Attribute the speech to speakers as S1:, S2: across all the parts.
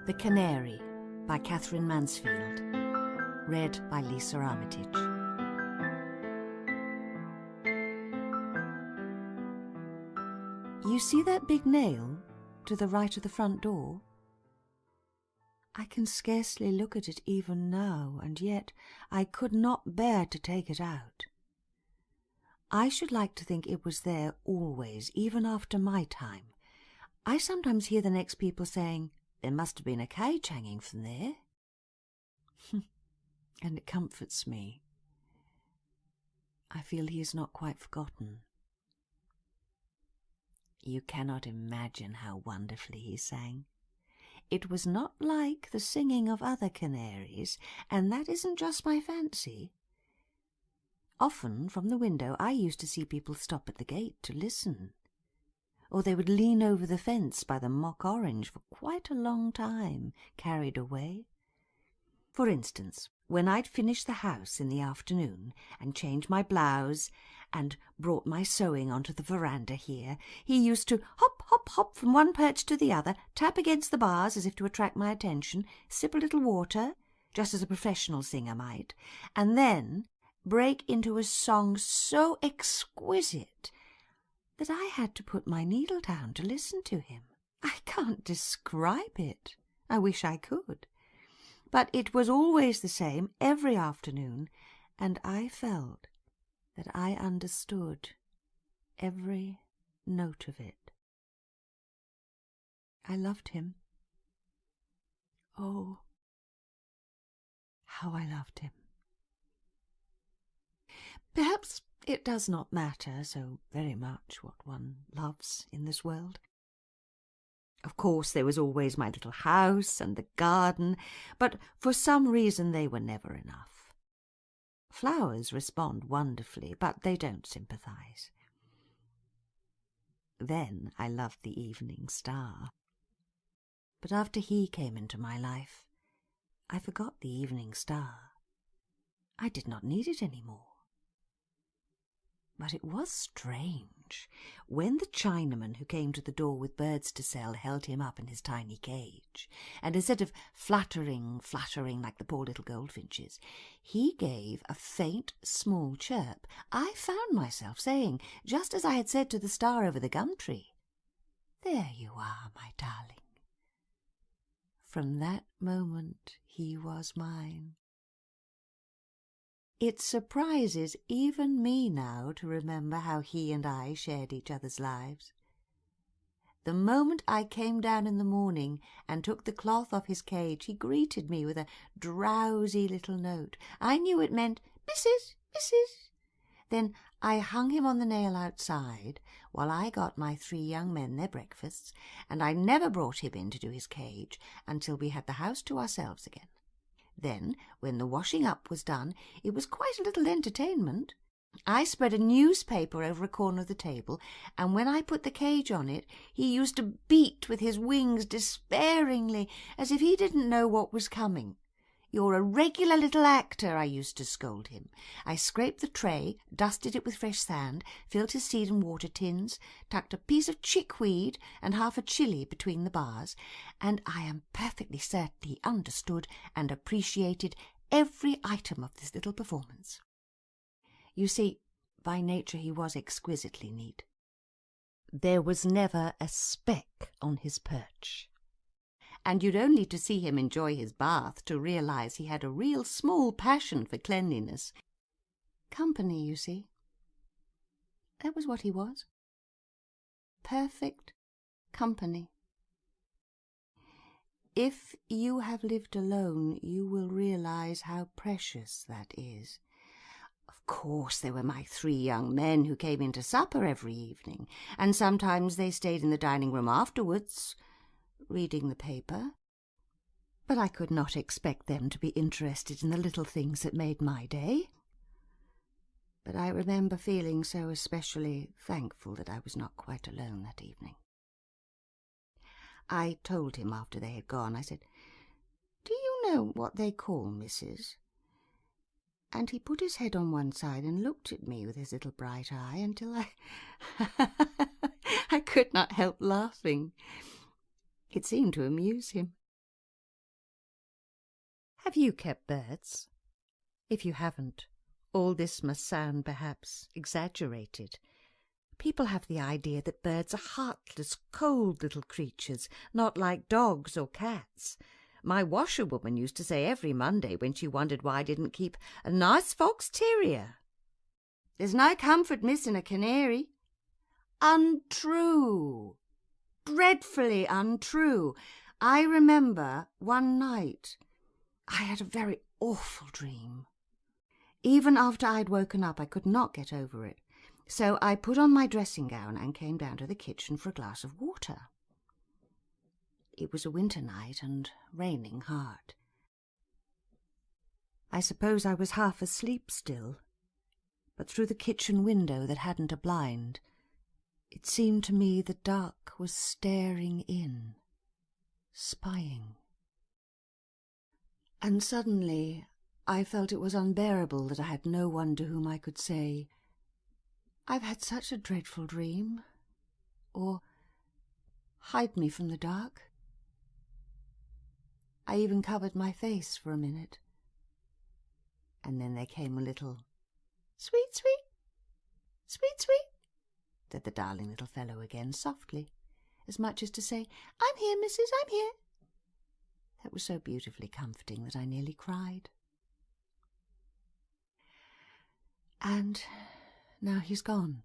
S1: The Canary by Kathrine Mansfield. Read by Lisa Armitage. You see that big nail to the right of the front door? I can scarcely look at it even now, and yet I could not bear to take it out. I should like to think it was there always, even after my time. I sometimes hear the next people saying, "There must have been a cage hanging from there." And it comforts me. I feel he is not quite forgotten. You cannot imagine how wonderfully he sang. It was not like the singing of other canaries, and that isn't just my fancy. Often from the window I used to see people stop at the gate to listen, or they would lean over the fence by the mock orange for quite a long time, carried away. For instance, when I'd finished the house in the afternoon and changed my blouse and brought my sewing onto the veranda here, he used to hop, hop, hop from one perch to the other, tap against the bars as if to attract my attention, sip a little water, just as a professional singer might, and then break into a song so exquisite that I had to put my needle down to listen to him. I can't describe it. I wish I could. But it was always the same every afternoon, and I felt that I understood every note of it. I loved him. Oh, how I loved him. Perhaps it does not matter so very much what one loves in this world. Of course, there was always my little house and the garden, but for some reason they were never enough. Flowers respond wonderfully, but they don't sympathise. Then I loved the evening star. But after he came into my life, I forgot the evening star. I did not need it any more. But it was strange. When the Chinaman who came to the door with birds to sell held him up in his tiny cage, and instead of fluttering like the poor little goldfinches, he gave a faint, small chirp, I found myself saying, just as I had said to the star over the gum tree, "There you are, my darling." From that moment he was mine. It surprises even me now to remember how he and I shared each other's lives. The moment I came down in the morning and took the cloth off his cage, he greeted me with a drowsy little note. I knew it meant, "Missus, missus." Then I hung him on the nail outside while I got my 3 young men their breakfasts, and I never brought him in to do his cage until we had the house to ourselves again. Then, when the washing up was done, it was quite a little entertainment. I spread a newspaper over a corner of the table, and when I put the cage on it, he used to beat with his wings despairingly, as if he didn't know what was coming. "You're a regular little actor," I used to scold him. I scraped the tray, dusted it with fresh sand, filled his seed and water tins, tucked a piece of chickweed and half a chilli between the bars, and I am perfectly certain he understood and appreciated every item of this little performance. You see, by nature he was exquisitely neat. There was never a speck on his perch. And you'd only to see him enjoy his bath to realise he had a real small passion for cleanliness. Company, you see. That was what he was. Perfect company. If you have lived alone, you will realise how precious that is. Of course, there were my 3 young men who came in to supper every evening, and sometimes they stayed in the dining room afterwards, reading the paper, but I could not expect them to be interested in the little things that made my day. But I remember feeling so especially thankful that I was not quite alone that evening. I told him after they had gone, I said, "Do you know what they call missus?" And he put his head on one side and looked at me with his little bright eye until I could not help laughing. It seemed to amuse him. Have you kept birds? If you haven't, all this must sound perhaps exaggerated. People have the idea that birds are heartless, cold little creatures, not like dogs or cats. My washerwoman used to say every Monday when she wondered why I didn't keep a nice fox terrier. There's no comfort missing a canary. Untrue. Dreadfully untrue. I remember one night I had a very awful dream. Even after I'd woken up, I could not get over it. So I put on my dressing gown and came down to the kitchen for a glass of water. It was a winter night and raining hard. I suppose I was half asleep still, but through the kitchen window that hadn't a blind, it seemed to me the dark was staring in, spying. And suddenly I felt it was unbearable that I had no one to whom I could say, "I've had such a dreadful dream," or "Hide me from the dark." I even covered my face for a minute. And then there came a little "Sweet, sweet, sweet, sweet," said the darling little fellow again, softly, as much as to say, "I'm here, missus, I'm here." That was so beautifully comforting that I nearly cried. And now he's gone.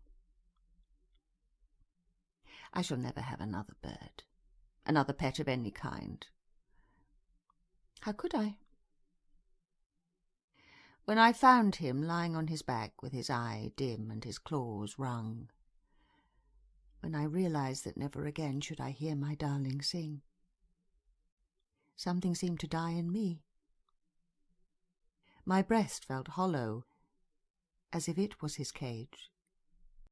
S1: I shall never have another bird, another pet of any kind. How could I? When I found him lying on his back with his eye dim and his claws wrung, when I realized that never again should I hear my darling sing, something seemed to die in me. My breast felt hollow, as if it was his cage,